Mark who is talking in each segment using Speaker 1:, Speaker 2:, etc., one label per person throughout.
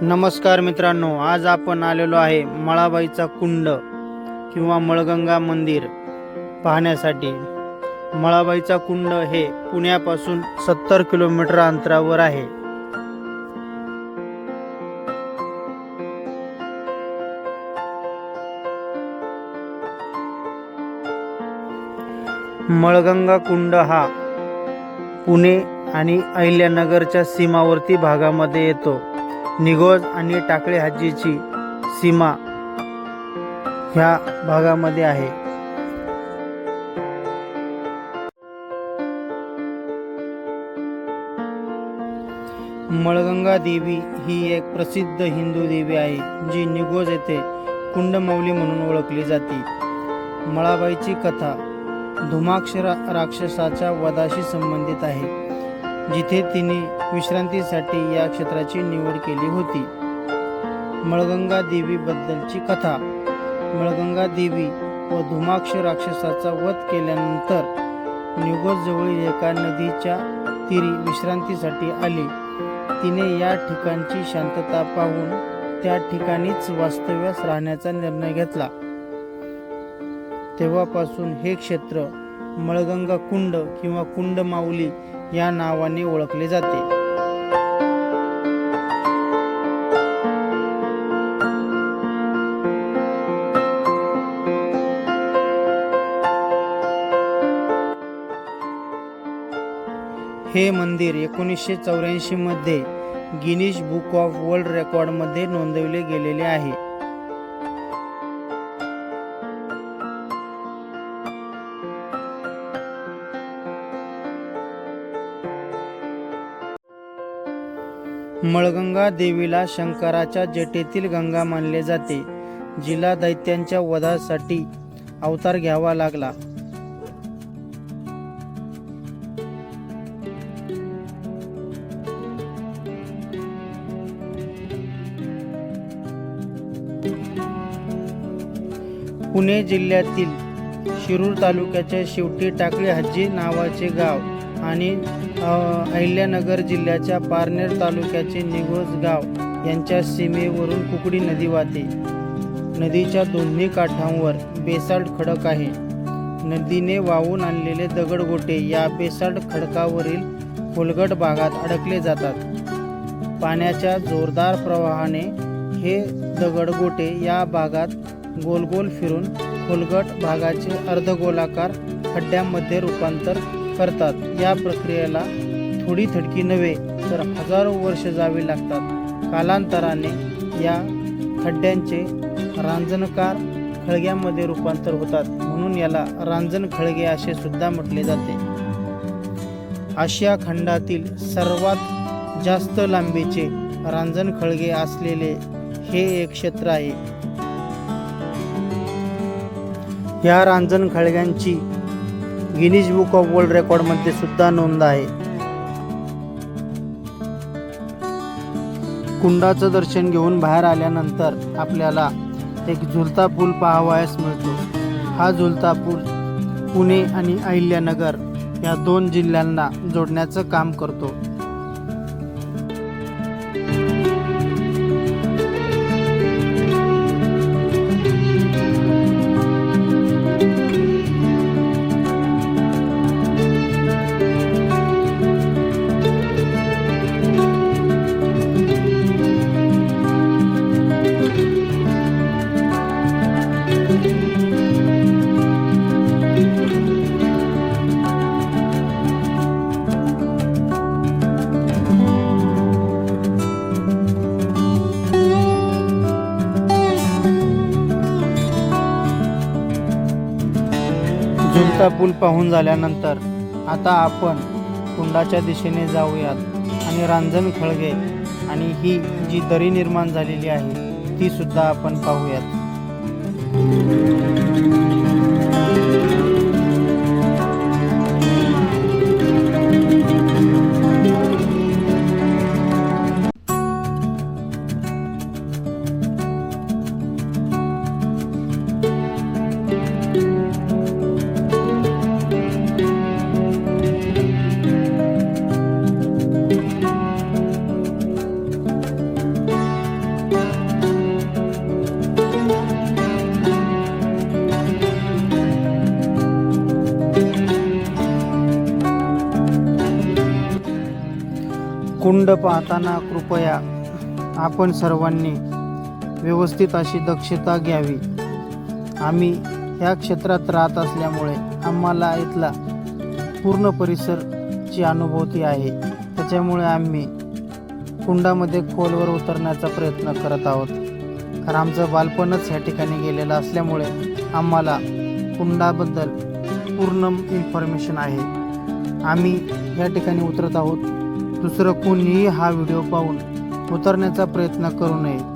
Speaker 1: नमस्कार मित्रांनो, आज आपण आलेलो आहे मळाबाईचा कुंड किंवा मळगंगा मंदिर पाहण्यासाठी। मळाबाईचा कुंड हे पुण्यापासून 70 किलोमीटर अंतरावर आहे। मळगंगा कुंड हा पुणे आणि अहिल्यानगरच्या सीमावर्ती भागामध्ये येतो। निगोज आणि टाकळी हद्दीची सीमा ह्या भागामध्ये आहे। मळगंगा देवी ही एक प्रसिद्ध हिंदू देवी आहे, जी निगोज येथे कुंडमौली म्हणून ओळखली जाते। मळाबाईची कथा धुमाक्ष राक्षसाच्या वधाशी संबंधित आहे, जिथे तिने विश्रांतीसाठी या क्षेत्राची निवड केली होती। मळगंगा देवी बद्दलची कथा। मळगंगा देवी व धुमाक्ष राक्षसाचा वध केल्यानंतर निगोज जवळील एका नदीच्या तीरी विश्रांतीसाठी आली। तिने या ठिकाणची शांतता पाहून त्या ठिकाणीच वास्तव्यास राहण्याचा निर्णय घेतला। तेव्हापासून हे क्षेत्र मळगंगा कुंड किंवा कुंडमाऊली या नावाने ओळखले जाते। हे मंदिर 1984 मध्ये Guinness book of world record मध्ये नोंदवले गेलेले आहे। मळगंगा देवीला शंकराच्या जटेतील गंगा मानले जाते, जिला दैत्यांच्या वधासाठी अवतार घ्यावा लागला। पुणे जिल्ह्यातील शिरूर तालुक्याच्या शेवटी टाकळी हद्दी नावाचे गाव आणि अहिल्यानगर जिल्ह्याच्या पारनेर तालुक्याचे निगोज गाव यांच्या सीमेवरून कुकडी नदी वाहते। नदीच्या दोन्ही काठांवर बेसाल्ट खडक आहे। नदीने वाहून आणलेले दगडगोटे या बेसाल्ट खडकावरील खोलगट भागात अडकले जातात। पाण्याच्या जोरदार प्रवाहाने हे दगडगोटे या भागात गोल गोल फिरून खोलगट भागाचे अर्धगोलाकार खड्ड्यांमध्ये रूपांतर करतात। या प्रक्रियेला थोडी थडकी नव्हे तर हजारो वर्ष जावी लागतात। कालांतराने या खड्ड्यांचे रांजणकार खळग्यामध्ये रूपांतर होतात, म्हणून याला रांजण खळगे असे सुद्धा म्हटले जाते। आशिया खंडातील सर्वात जास्त लांबीचे रांजण खळगे असलेले हे एक क्षेत्र आहे। या रांजण खळग्यांची Guinness book of world record मध्ये सुद्धा नोंद आहे। कुंडाचं दर्शन घेऊन बाहेर आल्यानंतर आपल्याला एक झुलता पूल पाहावयास मिळतो। हा झुलता पूल पुणे आणि अहिल्यानगर या 2 जिल्ह्यांना जोडण्याचं काम करतो। झुलता पूल पाहून झाल्यानंतर आता आपण कुंडाच्या दिशेने जाऊयात आणि रांजण खळगे आणि ही जी दरी निर्माण झालेली आहे ती सुद्धा आपण पाहूयात। कुंड पाहताना कृपया आपण सर्वांनी व्यवस्थित अशी दक्षता घ्यावी. आम्ही या क्षेत्रात राहत असल्यामुळे आम्हाला इथला पूर्ण परिसरची अनुभूती आहे. त्याच्यामुळे आम्ही कुंडामध्ये खोलवर उतरण्याचा प्रयत्न करत आहोत. कारण आमचं बालपणच या ठिकाणी गेलेलं असल्यामुळे आम्हाला कुंडाबद्दल पूर्ण इन्फॉर्मेशन आहे. आम्ही या ठिकाणी उतरत आहोत. दुसरं कोणीही हा व्हिडिओ पाहून उतरण्याचा प्रयत्न करू नये.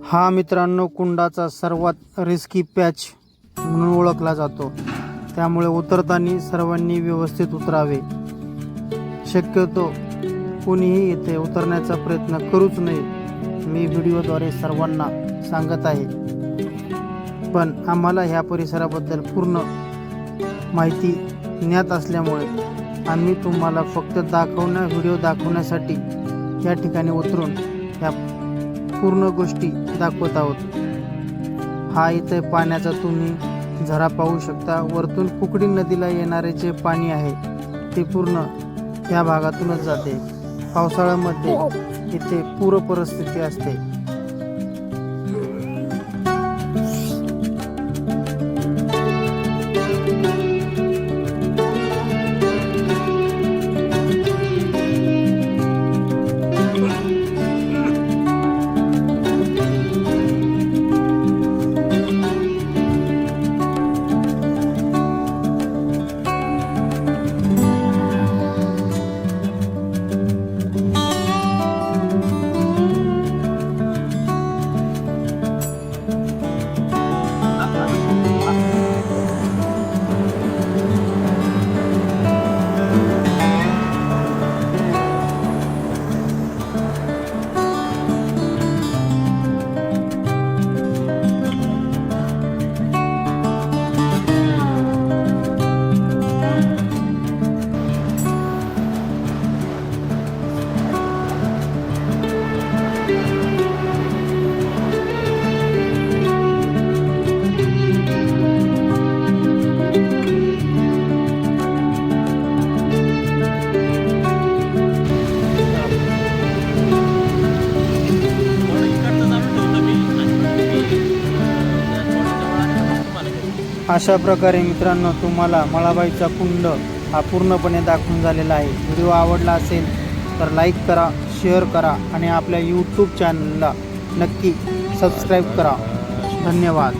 Speaker 1: हा मित्रांनो कुंडाचा सर्वात रिस्की पॅच म्हणून ओळखला जातो. त्यामुळे उतरताना सर्वांनी व्यवस्थित उतरावे. शक्यतो कोणीही इथे उतरण्याचा प्रयत्न करूच नये. मी व्हिडिओद्वारे सर्वांना सांगत आहे. पण आम्हाला ह्या परिसराबद्दल पूर्ण माहिती ज्ञात असल्यामुळे आम्ही तुम्हाला फक्त व्हिडिओ दाखवण्यासाठी या ठिकाणी उतरून ह्या पूर्ण गोष्टी दाखवत आहोत. हा इथे पाण्याचा तुम्ही झरा पाहू शकता. वरतून कुकडी नदीला येणारे जे पाणी आहे ते पूर्ण या भागातूनच जाते. पावसाळ्यामध्ये इथे पूर परिस्थिती असते. अशा प्रकारे मित्रांनो तुम्हाला मळाबाईचा कुंड हा पूर्णपणे दाखवून झालेला आहे. व्हिडिओ आवडला असेल तर लाईक करा, शेअर करा आणि आपल्या यूट्यूब चॅनलला नक्की सबस्क्राईब करा. धन्यवाद.